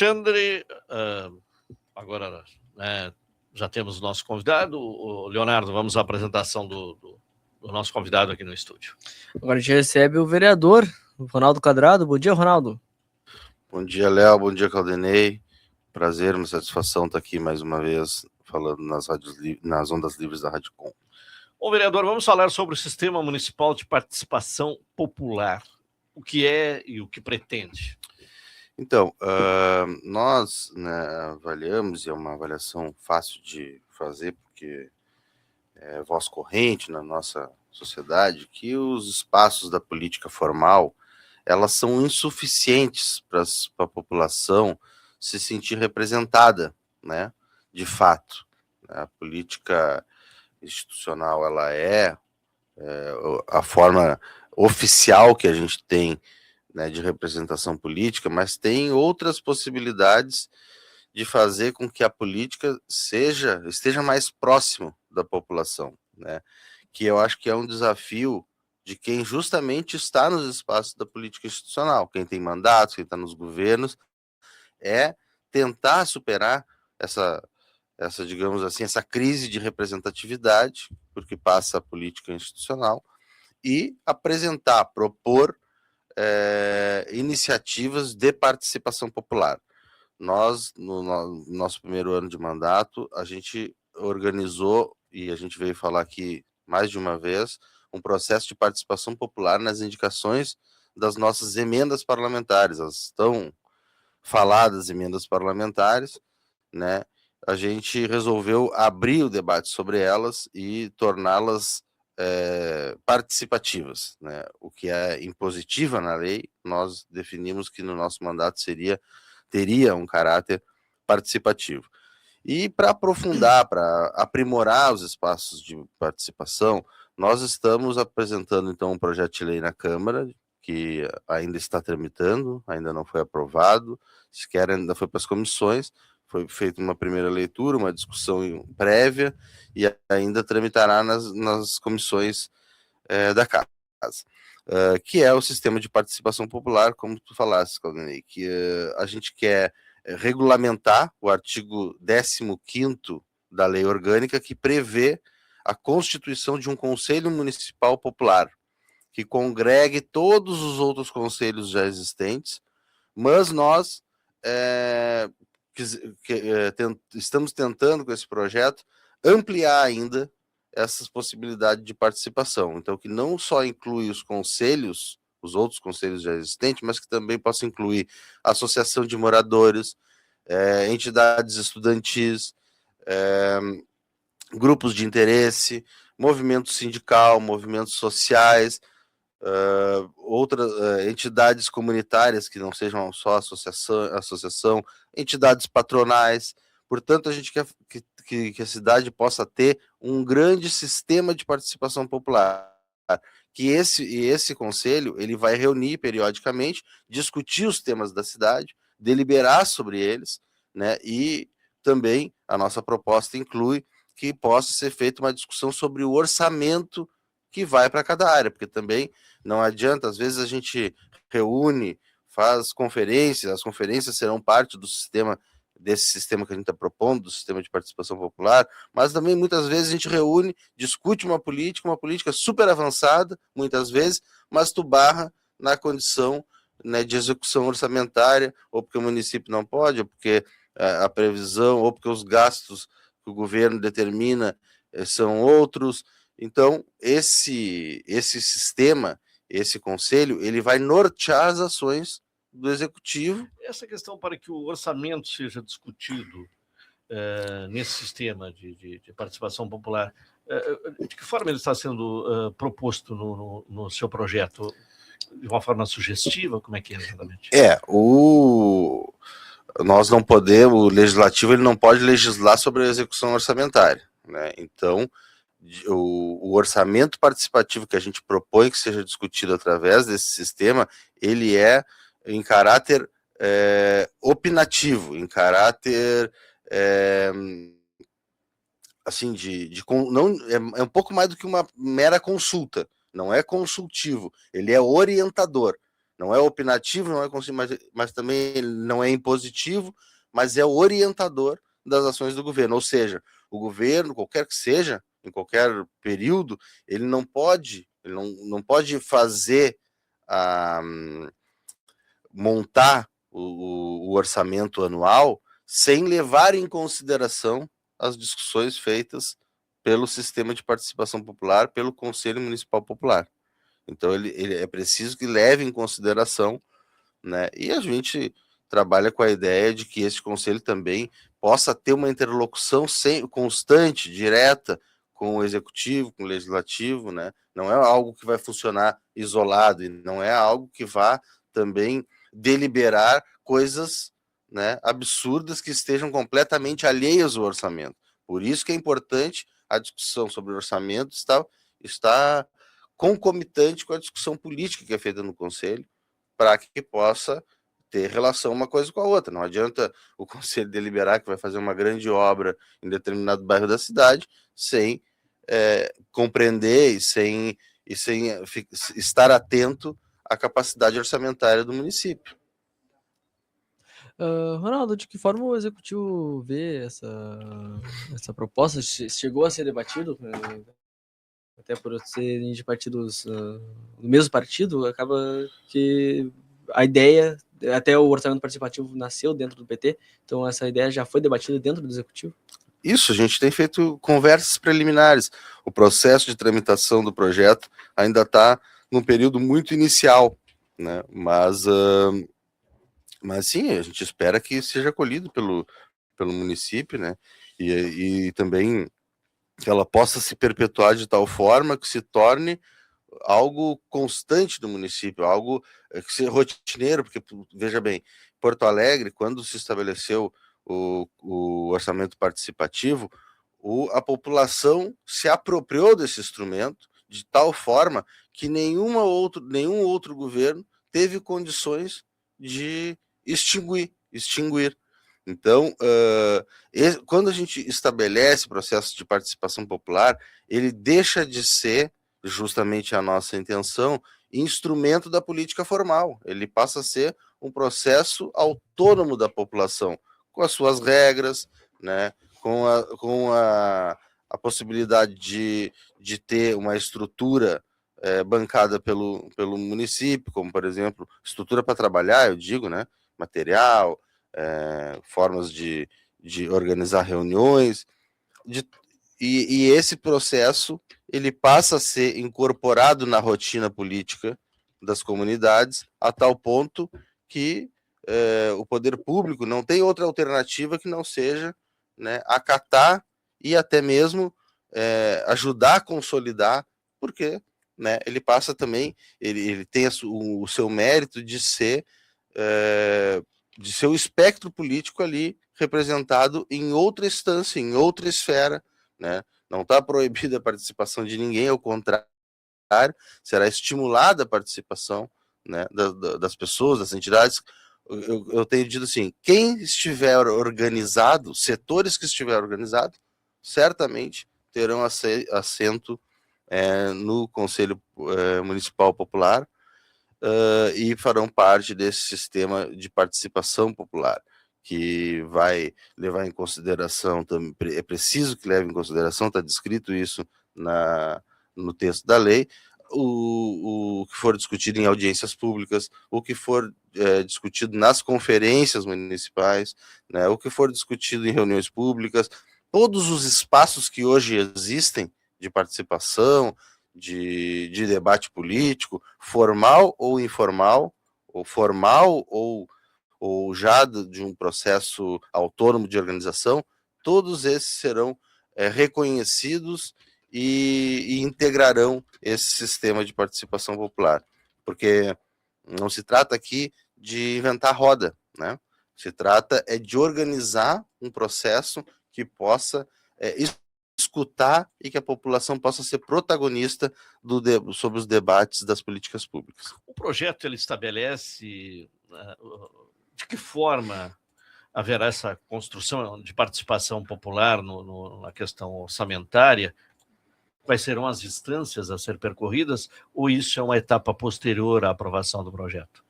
Alexandre, agora já temos o nosso convidado. O Leonardo, vamos à apresentação do nosso convidado aqui no estúdio. Agora a gente recebe o vereador, Ronaldo Quadrado. Bom dia, Ronaldo. Bom dia, Léo. Bom dia, Caldenei. Prazer, uma satisfação estar aqui mais uma vez falando nas ondas livres da Rádio Com. Bom, vereador, vamos falar sobre o Sistema Municipal de Participação Popular. O que é e o que pretende? Então, nós avaliamos, e é uma avaliação fácil de fazer, porque é voz corrente na nossa sociedade, que os espaços da política formal, elas são insuficientes para a população se sentir representada, né, de fato. A política institucional, ela é a forma oficial que a gente tem, né, de representação política, mas tem outras possibilidades de fazer com que a política esteja mais próximo da população, né? Que eu acho que é um desafio de quem justamente está nos espaços da política institucional, quem tem mandatos, quem está nos governos, é tentar superar essa, digamos assim, essa crise de representatividade, porque passa a política institucional, e apresentar, propor iniciativas de participação popular. Nós, no nosso primeiro ano de mandato, a gente organizou, e a gente veio falar aqui mais de uma vez, um processo de participação popular nas indicações das nossas emendas parlamentares, as tão faladas emendas parlamentares, né? A gente resolveu abrir o debate sobre elas e torná-las participativas, né? O que é impositiva na lei, nós definimos que no nosso mandato teria um caráter participativo. E para aprofundar, para aprimorar os espaços de participação, nós estamos apresentando então um projeto de lei na Câmara, que ainda está tramitando, ainda não foi aprovado, sequer ainda foi para as comissões, foi feita uma primeira leitura, uma discussão prévia, e ainda tramitará nas comissões da casa, que é o sistema de participação popular, como tu falaste, Claudinei, que a gente quer regulamentar o artigo 15º da Lei Orgânica, que prevê a constituição de um Conselho Municipal Popular, que congregue todos os outros conselhos já existentes, mas nós estamos tentando, com esse projeto, ampliar ainda essas possibilidades de participação. Então, que não só inclui os conselhos, os outros conselhos já existentes, mas que também possa incluir associação de moradores, entidades estudantis, grupos de interesse, movimento sindical, movimentos sociais, outras entidades comunitárias que não sejam só associação, entidades patronais. Portanto, a gente quer que a cidade possa ter um grande sistema de participação popular, que esse conselho ele vai reunir periodicamente, discutir os temas da cidade, deliberar sobre eles, né? E também a nossa proposta inclui que possa ser feita uma discussão sobre o orçamento que vai para cada área, porque também não adianta, às vezes a gente reúne, faz conferências, as conferências serão parte desse sistema que a gente está propondo, do sistema de participação popular, mas também muitas vezes a gente reúne, discute uma política super avançada, muitas vezes, mas tu barra na condição, né, de execução orçamentária, ou porque o município não pode, ou porque a previsão, ou porque os gastos que o governo determina são outros. Então, esse sistema, esse conselho, ele vai nortear as ações do executivo. Essa questão para que o orçamento seja discutido nesse sistema de participação popular, de que forma ele está sendo proposto no seu projeto? De uma forma sugestiva? Como é que é exatamente? Nós não podemos, o legislativo ele não pode legislar sobre a execução orçamentária, né? Então, o orçamento participativo que a gente propõe que seja discutido através desse sistema, ele é em caráter opinativo, em caráter assim não é um pouco mais do que uma mera consulta, não é consultivo, ele é orientador, Não é opinativo, não é mas também não é impositivo, mas é o orientador das ações do governo. Ou seja, o governo, qualquer que seja, em qualquer período, ele não pode fazer montar o orçamento anual sem levar em consideração as discussões feitas pelo sistema de participação popular, pelo Conselho Municipal Popular. Então, ele é preciso que leve em consideração, né? E a gente trabalha com a ideia de que esse conselho também possa ter uma interlocução constante, direta, com o executivo, com o legislativo, né? Não é algo que vai funcionar isolado, e não é algo que vá também deliberar coisas, né, absurdas que estejam completamente alheias ao orçamento. Por isso que é importante a discussão sobre o orçamento está concomitante com a discussão política que é feita no Conselho, para que possa ter relação uma coisa com a outra. Não adianta o Conselho deliberar que vai fazer uma grande obra em determinado bairro da cidade sem compreender e sem estar atento à capacidade orçamentária do município. Ronaldo, de que forma o executivo vê essa proposta? Chegou a ser debatido? Até por serem de partidos do mesmo partido, acaba que a ideia, até o orçamento participativo nasceu dentro do PT, então essa ideia já foi debatida dentro do executivo? Isso, a gente tem feito conversas preliminares. O processo de tramitação do projeto ainda está num período muito inicial, né? Mas sim, a gente espera que seja acolhido pelo município, né? E também que ela possa se perpetuar de tal forma que se torne algo constante do município, algo que seja rotineiro, porque, veja bem, Porto Alegre, quando se estabeleceu o orçamento participativo, a população se apropriou desse instrumento de tal forma que nenhum outro governo teve condições de extinguir. Então, quando a gente estabelece processo de participação popular, ele deixa de ser, justamente a nossa intenção, instrumento da política formal. Ele passa a ser um processo autônomo da população, com as suas regras, né, com a possibilidade de ter uma estrutura bancada pelo município, como, por exemplo, estrutura para trabalhar, eu digo, né, material, formas de organizar reuniões, e esse processo ele passa a ser incorporado na rotina política das comunidades, a tal ponto que o poder público não tem outra alternativa que não seja, né, acatar e até mesmo ajudar a consolidar, porque, né, ele passa também, ele tem o seu mérito de ser de seu espectro político ali representado em outra instância, em outra esfera, né? Não está proibida a participação de ninguém, ao contrário, será estimulada a participação, né, das pessoas, das entidades. Eu tenho dito assim, quem estiver organizado, setores que estiver organizado, certamente terão assento no Conselho Municipal Popular, e farão parte desse sistema de participação popular, que vai levar em consideração, é preciso que leve em consideração, está descrito isso no texto da lei, o que for discutido em audiências públicas, o que for discutido nas conferências municipais, né, o que for discutido em reuniões públicas, todos os espaços que hoje existem de participação, de debate político, formal ou informal, ou formal ou já de um processo autônomo de organização, todos esses serão reconhecidos e integrarão esse sistema de participação popular, porque não se trata aqui de inventar roda, né? Se trata de organizar um processo que possa escutar e que a população possa ser protagonista sobre os debates das políticas públicas. O projeto ele estabelece de que forma haverá essa construção de participação popular na questão orçamentária? Quais serão as distâncias a ser percorridas, ou isso é uma etapa posterior à aprovação do projeto?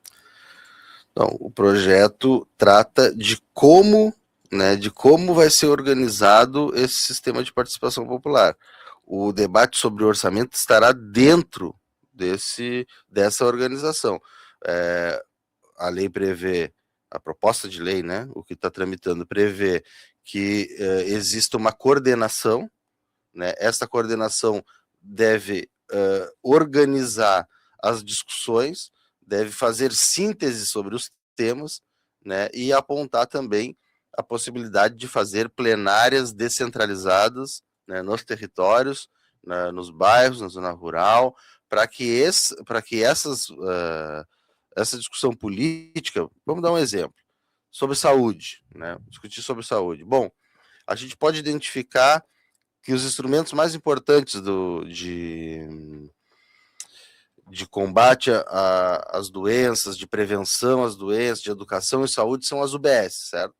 Então, o projeto trata de como, né, de como vai ser organizado esse sistema de participação popular. O debate sobre o orçamento estará dentro dessa organização. A lei prevê, a proposta de lei, né, o que está tramitando, prevê que exista uma coordenação, né, essa coordenação deve organizar as discussões, deve fazer síntese sobre os temas, né, e apontar também a possibilidade de fazer plenárias descentralizadas, né, nos territórios, nos bairros, na zona rural, para que essa discussão política, vamos dar um exemplo, sobre saúde, né, discutir sobre saúde. Bom, a gente pode identificar que os instrumentos mais importantes de combate às doenças, de prevenção às doenças, de educação e saúde são as UBS, certo?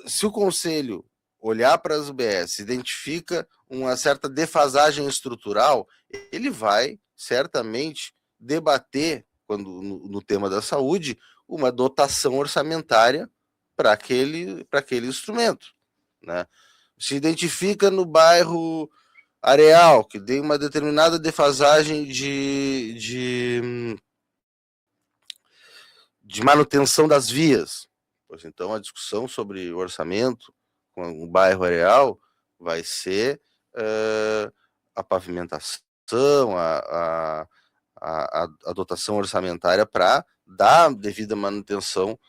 Se o Conselho olhar para as UBS, identifica uma certa defasagem estrutural, ele vai certamente debater, no tema da saúde, uma dotação orçamentária para aquele instrumento, né? Se identifica no bairro Areal, que tem uma determinada defasagem de manutenção das vias. Pois então, a discussão sobre o orçamento com o bairro Areal vai ser a pavimentação, a dotação orçamentária para dar devida manutenção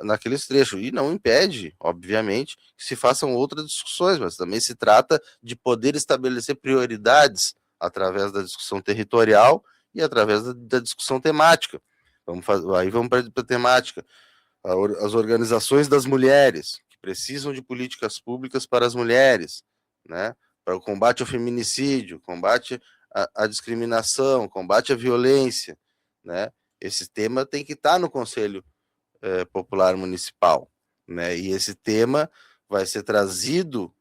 naqueles trechos. E não impede, obviamente, que se façam outras discussões, mas também se trata de poder estabelecer prioridades através da discussão territorial e através da discussão temática. Vamos para a temática. As organizações das mulheres, que precisam de políticas públicas para as mulheres, né? Para o combate ao feminicídio, combate à discriminação, combate à violência, né? Esse tema tem que estar no Conselho Popular Municipal, né? E esse tema vai ser trazido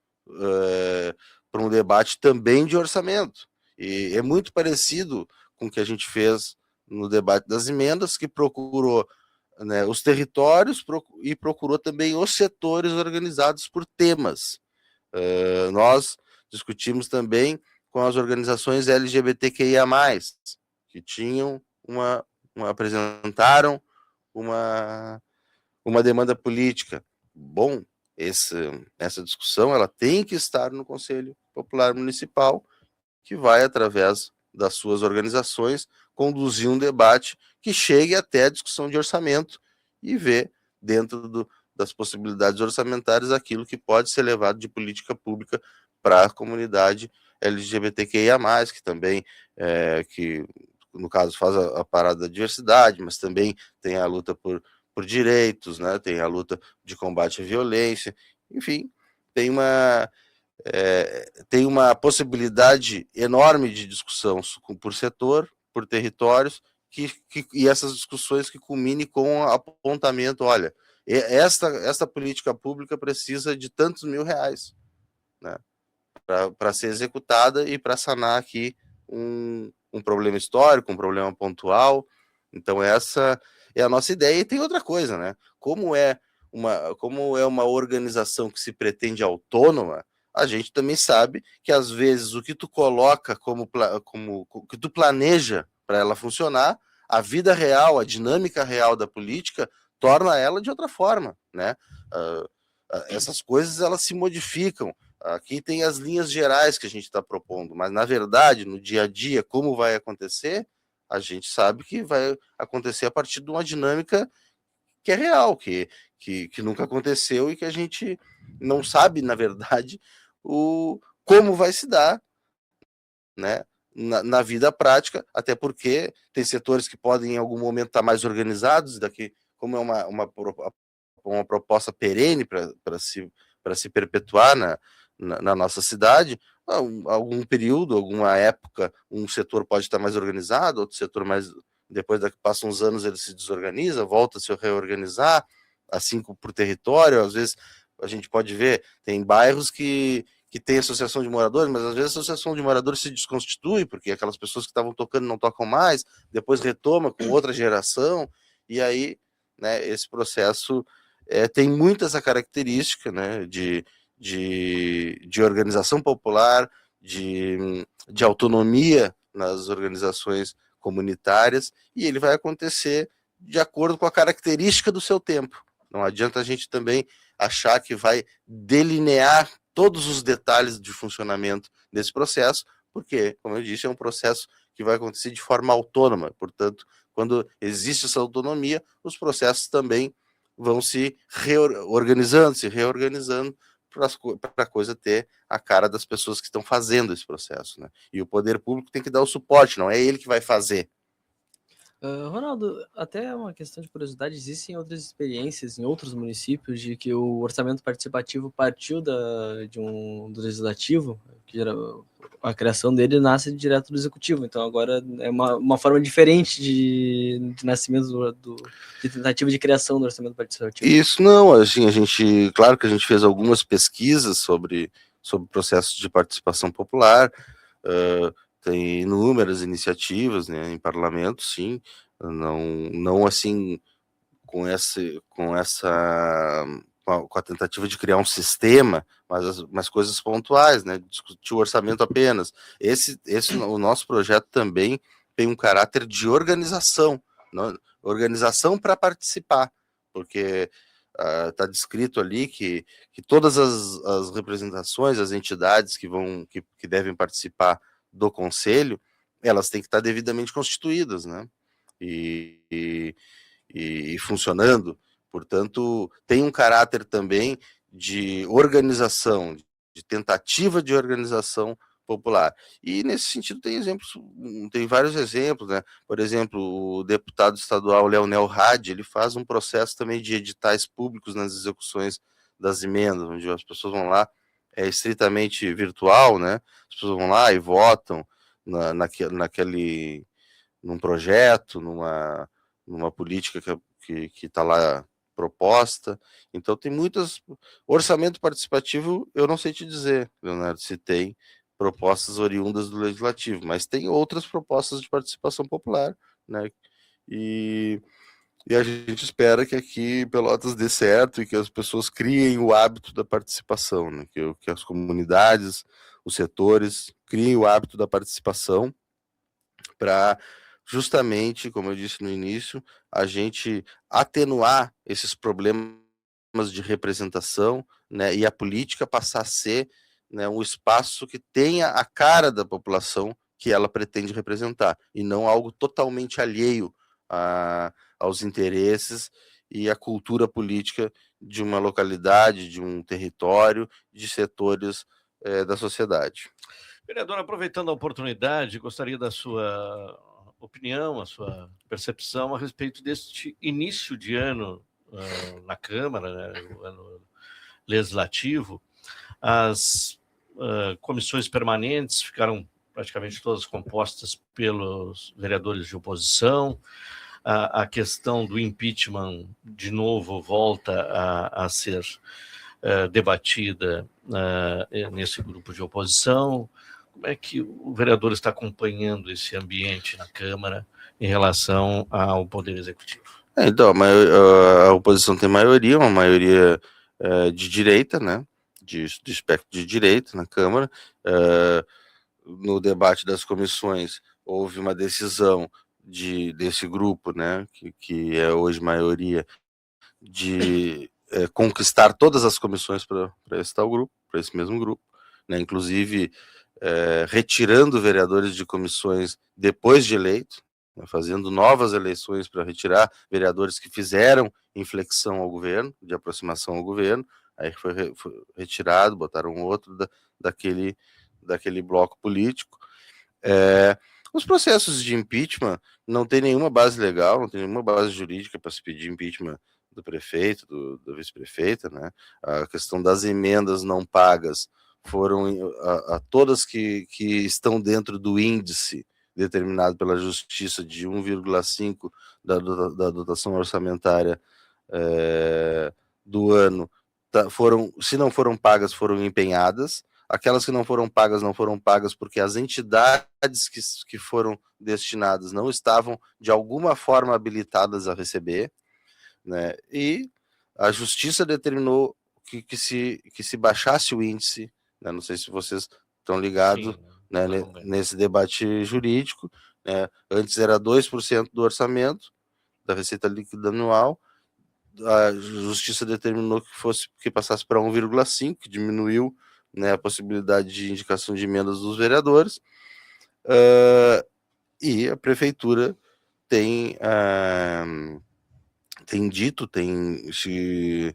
para um debate também de orçamento. E é muito parecido com o que a gente fez no debate das emendas, que procurou, né, os territórios e procurou também os setores organizados por temas. Nós discutimos também com as organizações LGBTQIA+, que tinham apresentaram uma demanda política. Bom, essa discussão ela tem que estar no Conselho Popular Municipal, que vai, através das suas organizações, conduzir um debate que chegue até a discussão de orçamento e ver, dentro das possibilidades orçamentárias, aquilo que pode ser levado de política pública para a comunidade LGBTQIA+, que também, que no caso faz a parada da diversidade, mas também tem a luta por direitos, né? Tem a luta de combate à violência, enfim, tem uma possibilidade enorme de discussão por setor, por territórios, e essas discussões que culminem com apontamento, olha, esta política pública precisa de tantos mil reais, né, para ser executada e para sanar aqui um problema histórico, um problema pontual. Então essa é a nossa ideia. E tem outra coisa, né? Como é uma organização que se pretende autônoma, a gente também sabe que às vezes o que tu coloca o que tu planeja para ela funcionar, a vida real, a dinâmica real da política torna ela de outra forma, né? Essas coisas elas se modificam. Aqui tem as linhas gerais que a gente está propondo, mas na verdade, no dia a dia, como vai acontecer, a gente sabe que vai acontecer a partir de uma dinâmica que é real, que nunca aconteceu e que a gente não sabe, na verdade, como vai se dar, né, na vida prática, até porque tem setores que podem em algum momento estar mais organizados, como é uma proposta perene para se perpetuar na nossa cidade, algum período, alguma época, um setor pode estar mais organizado, outro setor mais... Depois que passam uns anos ele se desorganiza, volta a se reorganizar, assim por território. Às vezes a gente pode ver, tem bairros que tem associação de moradores, mas às vezes a associação de moradores se desconstitui, porque aquelas pessoas que estavam tocando não tocam mais, depois retoma com outra geração, e aí né, esse processo tem muito essa característica, né, de organização popular, de autonomia nas organizações comunitárias, e ele vai acontecer de acordo com a característica do seu tempo. Não adianta a gente também achar que vai delinear todos os detalhes de funcionamento desse processo, porque, como eu disse, é um processo que vai acontecer de forma autônoma. Portanto, quando existe essa autonomia, os processos também vão se reorganizando para a coisa ter a cara das pessoas que estão fazendo esse processo, né? E o poder público tem que dar o suporte, não é ele que vai fazer. Ronaldo, até uma questão de curiosidade, existem outras experiências em outros municípios de que o orçamento participativo partiu do legislativo, que a criação dele nasce direto do executivo, então agora é uma forma diferente de nascimento de tentativa de criação do orçamento participativo. Isso não, assim, claro que a gente fez algumas pesquisas sobre processos de participação popular, tem inúmeras iniciativas, né, em parlamento, sim, não assim com a tentativa de criar um sistema, mas coisas pontuais, né, discutir o orçamento apenas. O nosso projeto também tem um caráter de organização, organização para participar, porque está descrito ali que todas as representações, as entidades que devem participar do conselho, elas têm que estar devidamente constituídas, né? E funcionando. Portanto, tem um caráter também de organização, de tentativa de organização popular. E nesse sentido tem vários exemplos, né? Por exemplo, o deputado estadual Leonel Hadi, ele faz um processo também de editais públicos nas execuções das emendas, onde as pessoas vão lá, é estritamente virtual, né? As pessoas vão lá e votam num projeto, numa política que está lá proposta. Então tem muitas. Orçamento participativo, eu não sei te dizer, Leonardo, se tem propostas oriundas do legislativo, mas tem outras propostas de participação popular, né? E a gente espera que aqui Pelotas dê certo e que as pessoas criem o hábito da participação, né? Que as comunidades, os setores criem o hábito da participação para justamente, como eu disse no início, a gente atenuar esses problemas de representação, né, e a política passar a ser, né, um espaço que tenha a cara da população que ela pretende representar, e não algo totalmente alheio aos interesses e à cultura política de uma localidade, de um território, de setores da sociedade. Vereador, aproveitando a oportunidade, gostaria da sua opinião, a sua percepção a respeito deste início de ano na Câmara, né, o ano legislativo. As comissões permanentes ficaram praticamente todas compostas pelos vereadores de oposição. A questão do impeachment, de novo, volta a ser debatida nesse grupo de oposição. Como é que o vereador está acompanhando esse ambiente na Câmara em relação ao Poder Executivo? Então, a oposição tem maioria, uma maioria de direita, né? De espectro de direita na Câmara. No debate das comissões, houve uma decisão desse grupo, né? Que é hoje maioria, de conquistar todas as comissões para esse tal grupo, para esse mesmo grupo, né? Inclusive retirando vereadores de comissões depois de eleito, né? Fazendo novas eleições para retirar vereadores que fizeram inflexão ao governo, de aproximação ao governo, aí foi retirado, botaram outro daquele bloco político. Os processos de impeachment não tem nenhuma base legal, não tem nenhuma base jurídica para se pedir impeachment do prefeito, do vice-prefeita, né? A questão das emendas não pagas foram a todas que estão dentro do índice determinado pela Justiça de 1,5 da dotação orçamentária do ano, se não foram pagas, foram empenhadas. Aquelas que não foram pagas porque as entidades que foram destinadas não estavam de alguma forma habilitadas a receber. né? E a justiça determinou que se baixasse o índice, né? Não sei se vocês estão ligados, Sim, né, nesse debate jurídico, né? Antes era 2% do orçamento da receita líquida anual, a justiça determinou que passasse para 1,5, que diminuiu, né, a possibilidade de indicação de emendas dos vereadores, e a prefeitura tem dito, tem se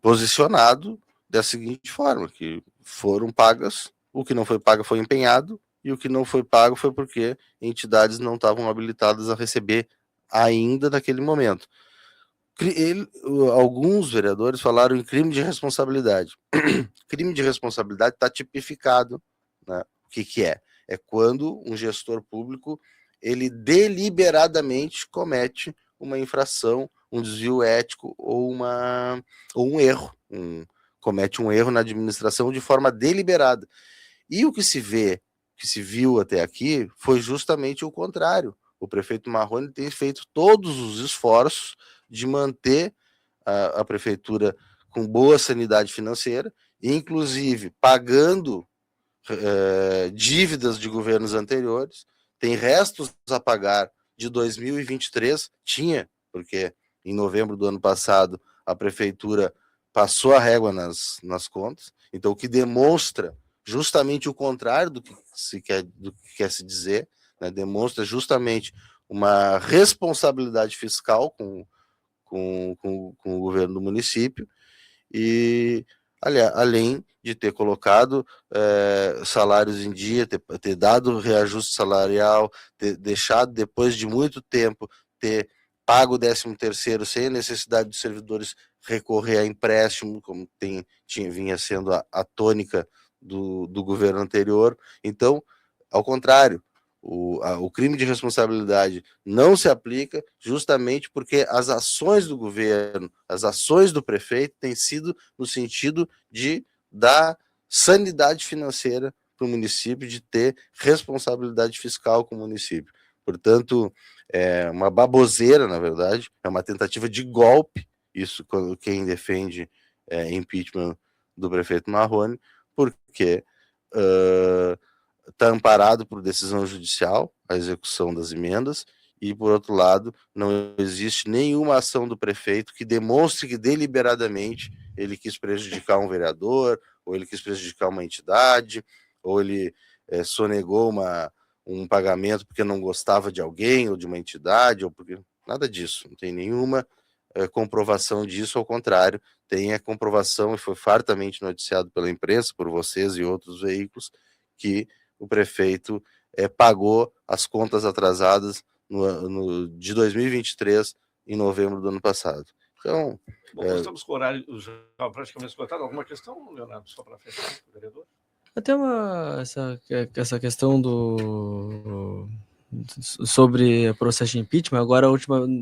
posicionado da seguinte forma, que foram pagas, o que não foi pago foi empenhado, e o que não foi pago foi porque entidades não estavam habilitadas a receber ainda naquele momento. Alguns vereadores falaram em crime de responsabilidade. Crime de responsabilidade está tipificado, né? O que é? É quando um gestor público ele deliberadamente comete uma infração, um desvio ético ou um erro, comete um erro na administração de forma deliberada. E o que se viu até aqui, foi justamente o contrário. O prefeito Marrone tem feito todos os esforços de manter a prefeitura com boa sanidade financeira, inclusive pagando dívidas de governos anteriores, tem restos a pagar de 2023, porque em novembro do ano passado a prefeitura passou a régua nas contas, então o que demonstra justamente o contrário do que quer se dizer, né? Demonstra justamente uma responsabilidade fiscal com o governo do município, e além de ter colocado salários em dia, ter dado reajuste salarial, ter deixado, depois de muito tempo, ter pago o 13º sem a necessidade dos servidores recorrer a empréstimo, como vinha sendo a tônica do governo anterior. Então, ao contrário, o crime de responsabilidade não se aplica justamente porque as ações do governo, as ações do prefeito têm sido no sentido de dar sanidade financeira para o município, de ter responsabilidade fiscal com o município. Portanto, é uma baboseira, na verdade, é uma tentativa de golpe, isso quem defende impeachment do prefeito Marrone, porque está amparado por decisão judicial, a execução das emendas, e, por outro lado, não existe nenhuma ação do prefeito que demonstre que deliberadamente ele quis prejudicar um vereador, ou ele quis prejudicar uma entidade, ou ele sonegou um pagamento porque não gostava de alguém ou de uma entidade, ou porque nada disso, não tem nenhuma comprovação disso, ao contrário, tem a comprovação, e foi fartamente noticiado pela imprensa, por vocês e outros veículos, que o prefeito pagou as contas atrasadas de 2023, em novembro do ano passado. Então, bom, nós estamos com o horário já praticamente esgotado. Alguma questão, Leonardo, só para fechar, vereador? Até essa questão sobre o processo de impeachment. Agora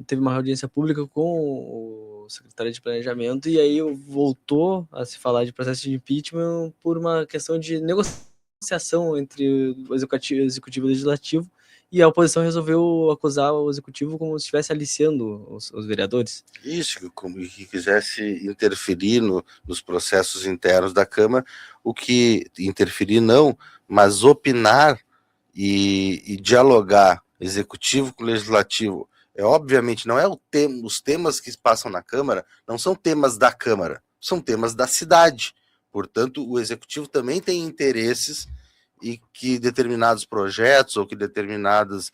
teve uma audiência pública com o secretário de Planejamento, e aí voltou a se falar de processo de impeachment por uma questão de negociação entre o executivo e o legislativo, e a oposição resolveu acusar o executivo como se estivesse aliciando os vereadores. Isso, como que quisesse interferir nos processos internos da Câmara, o que interferir não, mas opinar e dialogar executivo com legislativo. Obviamente, não é os temas que passam na Câmara, não são temas da Câmara, são temas da cidade. Portanto, o executivo também tem interesses, e que determinados projetos ou que determinadas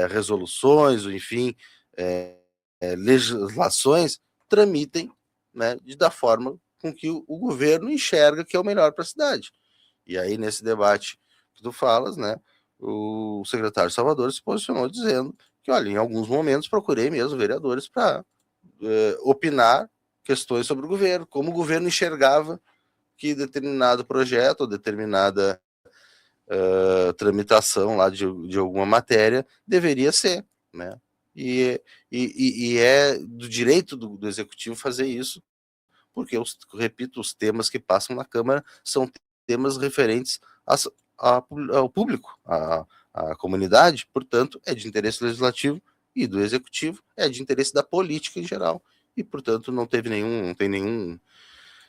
resoluções, ou enfim, legislações tramitem, né, da forma com que o governo enxerga que é o melhor para a cidade. E aí, nesse debate que tu falas, né, o secretário Salvador se posicionou dizendo que, olha, em alguns momentos procurei mesmo vereadores para opinar questões sobre o governo, como o governo enxergava que determinado projeto ou determinada tramitação lá de alguma matéria deveria ser, né? E é do direito do executivo fazer isso, porque, repito, os temas que passam na Câmara são temas referentes ao público, à comunidade, portanto, é de interesse legislativo e do Executivo, é de interesse da política em geral, e, portanto, não tem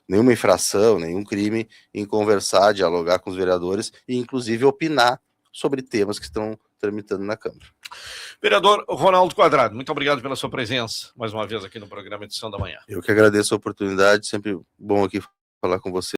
nenhuma infração, nenhum crime em conversar, dialogar com os vereadores e, inclusive, opinar sobre temas que estão tramitando na Câmara. Vereador Ronaldo Quadrado, muito obrigado pela sua presença, mais uma vez aqui no programa Edição da Manhã. Eu que agradeço a oportunidade, sempre bom aqui falar com você.